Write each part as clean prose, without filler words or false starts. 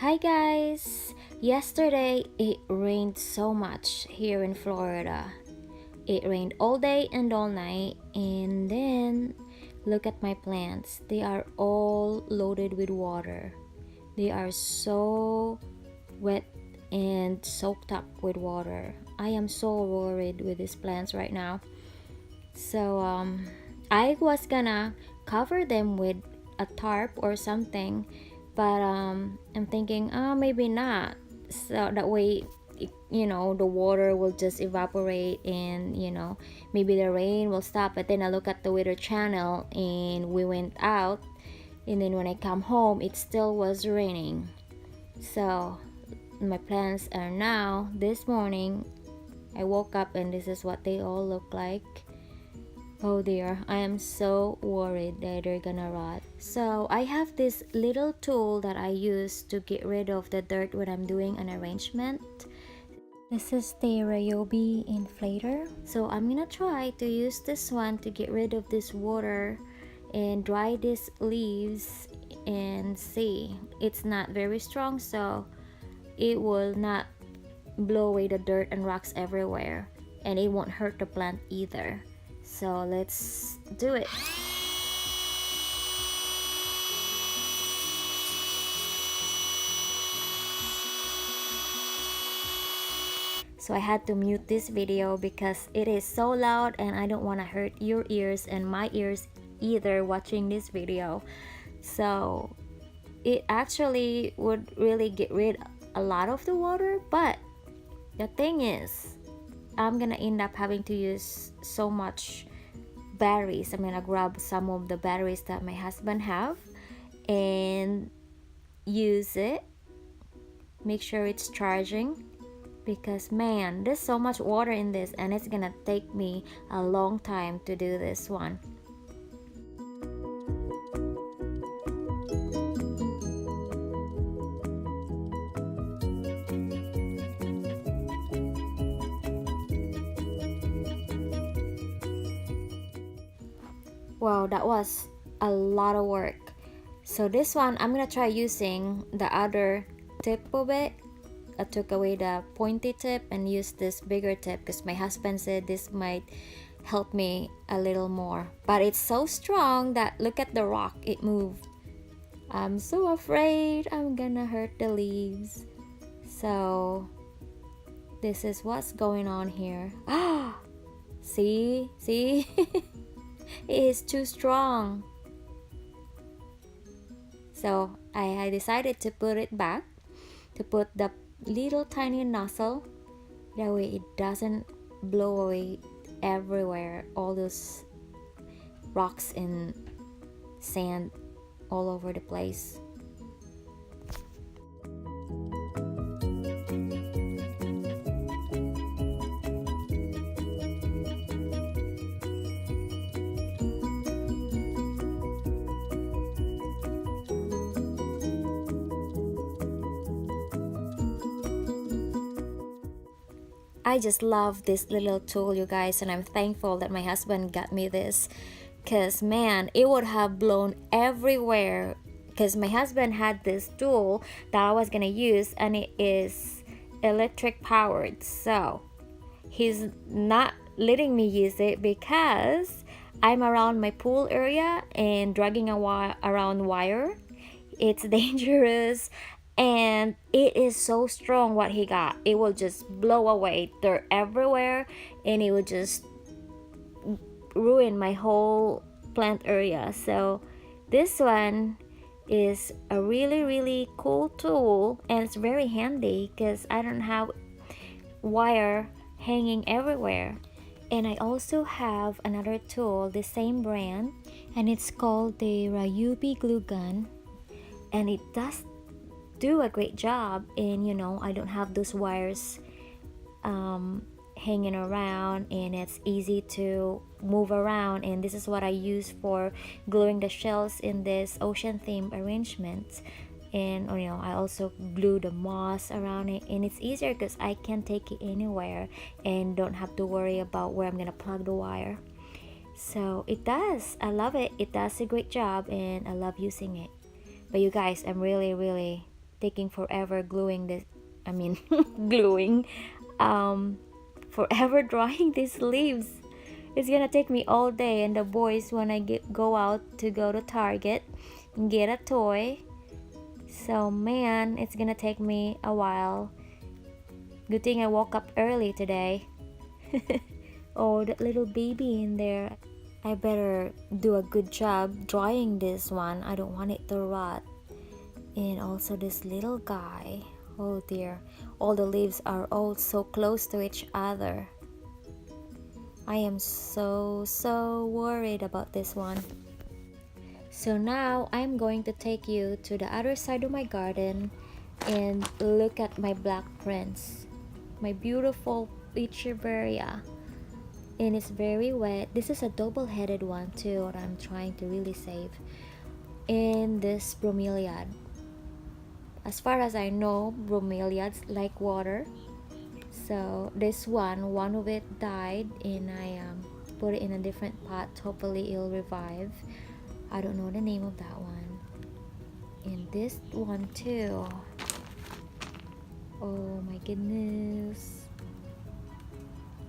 Hi guys! Yesterday it rained so much here in Florida. It rained all day and all night, and then look at my plants. They are all loaded with water. They are so wet and soaked up with water. I am so worried with these plants right now. So I was gonna cover them with a tarp or something, but I'm thinking, oh, maybe not. So that way, the water will just evaporate, and maybe the rain will stop. But then I look at the weather channel, and we went out, and then when I come home, it still was raining. So my plants are now, this morning I woke up and this is what they all look like. Oh dear, I am so worried that they're gonna rot. So I have this little tool that I use to get rid of the dirt when I'm doing an arrangement. This is the Ryobi Inflator. So I'm gonna try to use this one to get rid of this water and dry these leaves and see. It's not very strong, so it will not blow away the dirt and rocks everywhere, and it won't hurt the plant either. So let's do it. So I had to mute this video because it is so loud and I don't want to hurt your ears and my ears either watching this video. So it actually would really get rid a lot of the water, but the thing is, I'm gonna end up having to use so much batteries. I'm gonna grab some of the batteries that my husband have and use it, make sure it's charging, because man, there's so much water in this and it's gonna take me a long time to do this one. Wow, that was a lot of work. So this one, I'm gonna try using the other tip of it. I took away the pointy tip and used this bigger tip because my husband said this might help me a little more. But it's so strong that look at the rock, it moved. I'm so afraid I'm gonna hurt the leaves. So this is what's going on here. Ah, see? It is too strong. So I decided to put it back, to put the little tiny nozzle, that way it doesn't blow away everywhere, all those rocks and sand all over the place. I just love this little tool, you guys, and I'm thankful that my husband got me this, because man, it would have blown everywhere, because my husband had this tool that I was gonna use and it is electric powered, so he's not letting me use it because I'm around my pool area and dragging around wire. It's dangerous. And it is so strong what he got. It will just blow away dirt everywhere, and it will just ruin my whole plant area. So this one is a really cool tool, and it's very handy because I don't have wire hanging everywhere. And I also have another tool, the same brand, and it's called the Ryobi glue gun, and it does do a great job. And I don't have those wires hanging around, and it's easy to move around. And this is what I use for gluing the shells in this ocean theme arrangement. And I also glue the moss around it, and it's easier because I can take it anywhere and don't have to worry about where I'm gonna plug the wire. So I love it. It does a great job and I love using it. But you guys, I'm really taking forever gluing this, I mean gluing, forever drying these leaves. It's gonna take me all day, and the boys when I go out to go to Target and get a toy. So man, it's gonna take me a while. Good thing I woke up early today. Oh, that little baby in there. I better do a good job drying this one. I don't want it to rot. And also this little guy. Oh dear, all the leaves are all so close to each other. I am so worried about this one. So now I'm going to take you to the other side of my garden and look at my black prince, my beautiful Echeveria. And it's very wet. This is a double-headed one too that I'm trying to really save. And this bromeliad. As far as I know, bromeliads like water. So this one of it died, and I put it in a different pot. Hopefully it'll revive. I don't know the name of that one. And this one too. Oh my goodness.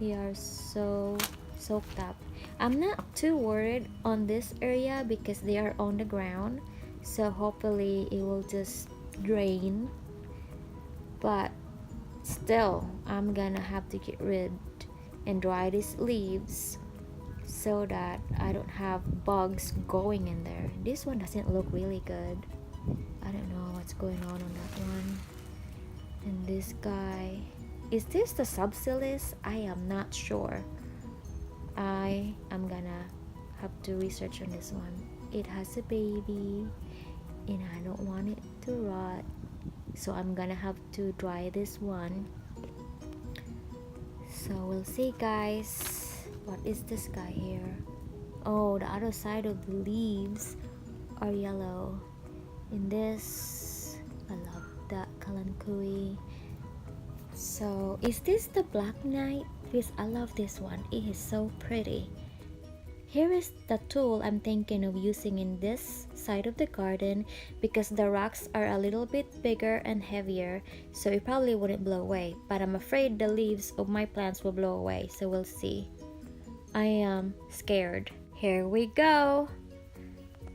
They are so soaked up. I'm not too worried on this area because they are on the ground, so hopefully it will just drain. But still, I'm gonna have to get rid and dry these leaves so that I don't have bugs going in there. This one doesn't look really good. I don't know what's going on that one. And this guy, is this the Succulents? I am not sure. I am gonna have to research on this one. It has a baby and I don't want it to rot, so I'm gonna have to dry this one. So we'll see, guys. What is this guy here? Oh, the other side of the leaves are yellow. In this, I love that kalankui. So is this the Black Knight? Because I love this one. It is so pretty. Here is the tool I'm thinking of using in this side of the garden because the rocks are a little bit bigger and heavier, so it probably wouldn't blow away, but I'm afraid the leaves of my plants will blow away, so we'll see. I am scared. Here we go.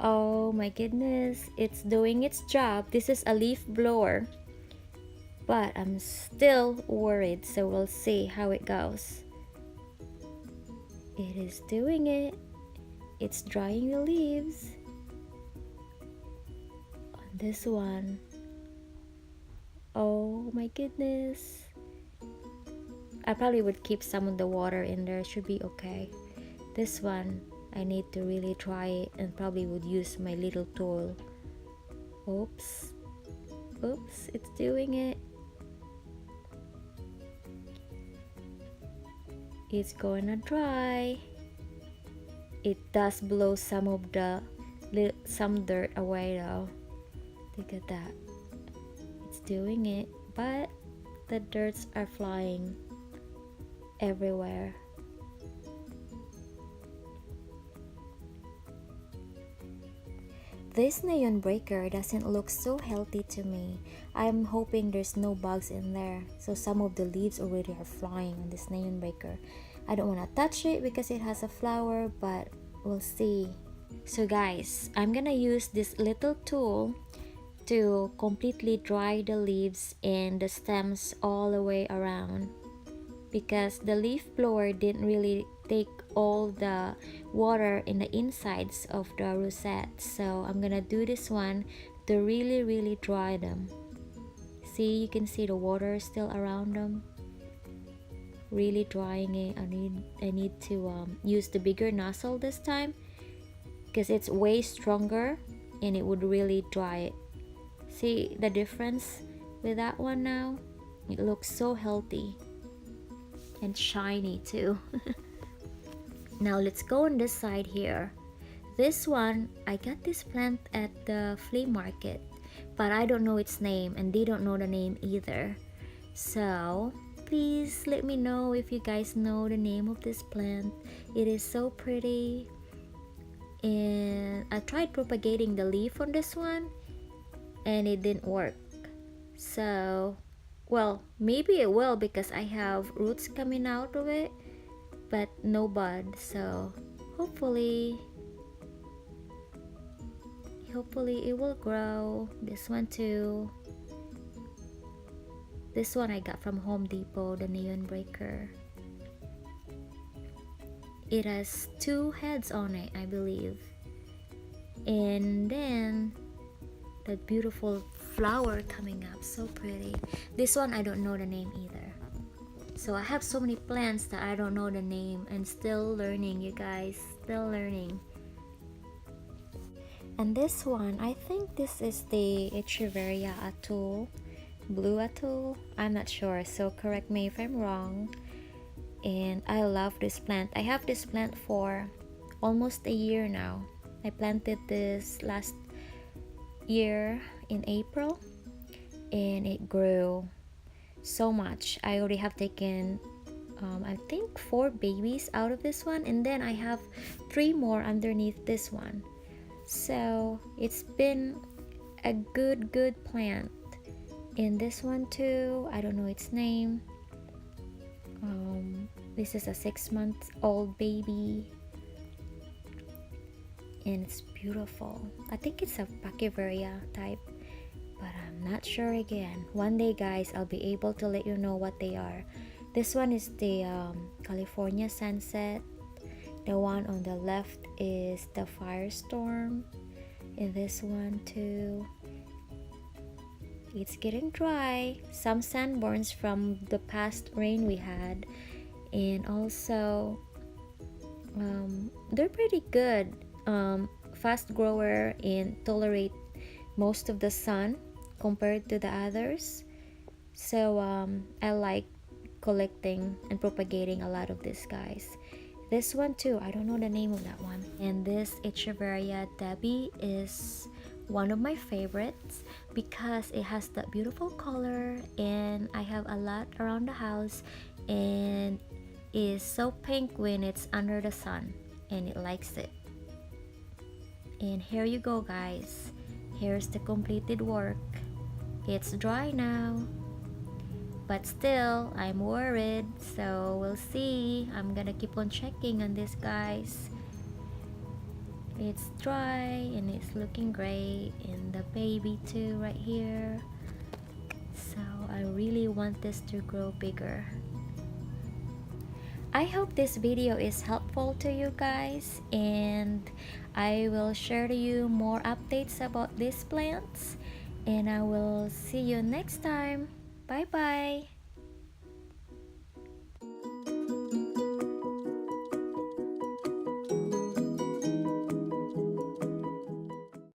Oh my goodness, it's doing its job. This is a leaf blower, but I'm still worried, so we'll see how it goes. It is doing it. It's drying the leaves. On this one. Oh my goodness. I probably would keep some of the water in there. Should be okay. This one, I need to really dry it and probably would use my little tool. Oops. Oops, it's doing it. It's gonna dry. It does blow some of the some dirt away though. Look at that. It's doing it, but the dirts are flying everywhere. This neon breaker doesn't look so healthy to me. I'm hoping there's no bugs in there. So some of the leaves already are flying on this neon breaker. I don't want to touch it because it has a flower, but we'll see. So guys, I'm gonna use this little tool to completely dry the leaves and the stems all the way around, because the leaf blower didn't really take all the water in the insides of the rosette. So I'm gonna do this one to really dry them. See, you can see the water still around them. Really drying it. I need to use the bigger nozzle this time because it's way stronger and it would really dry it. See the difference with that one now? It looks so healthy and shiny too. Now let's go on this side here. This one, I got this plant at the flea market, but I don't know its name and they don't know the name either. So please let me know if you guys know the name of this plant. It is so pretty. And I tried propagating the leaf on this one and it didn't work. So, well, maybe it will because I have roots coming out of it, but no bud. So hopefully it will grow. This one too. This one I got from Home Depot, the neon breaker. It has 2 heads on it, I believe. And then the beautiful flower coming up, so pretty. This one I don't know the name either. So I have so many plants that I don't know the name, and still learning, you guys, still learning. And this one, I think this is the Echeveria Atoll, Blue Atoll. I'm not sure, so correct me if I'm wrong. And I love this plant. I have this plant for almost a year now. I planted this last year in April, and it grew so much. I already have taken I think 4 babies out of this one, and then I have 3 more underneath this one. So it's been a good plant. And this one too, I don't know its name. This is a 6-month-old baby, and it's beautiful. I think it's a Pakiveria type, but I'm not sure again. One day, guys, I'll be able to let you know what they are. This one is the California Sunset. The one on the left is the Firestorm, and this one too. It's getting dry. Some sunburns from the past rain we had, and also they're pretty good. Fast grower and tolerate most of the sun compared to the others. So I like collecting and propagating a lot of these guys. This one too, I don't know the name of that one. And this Echeveria Debbie is one of my favorites because it has that beautiful color, and I have a lot around the house, and is so pink when it's under the sun, and it likes it. And here you go, guys. Here's the completed work. It's dry now, but still I'm worried, so we'll see. I'm gonna keep on checking on this, guys. It's dry and it's looking great, and the baby too right here. So I really want this to grow bigger. I hope this video is helpful to you guys, and I will share to you more updates about these plants, and I will see you next time. Bye bye.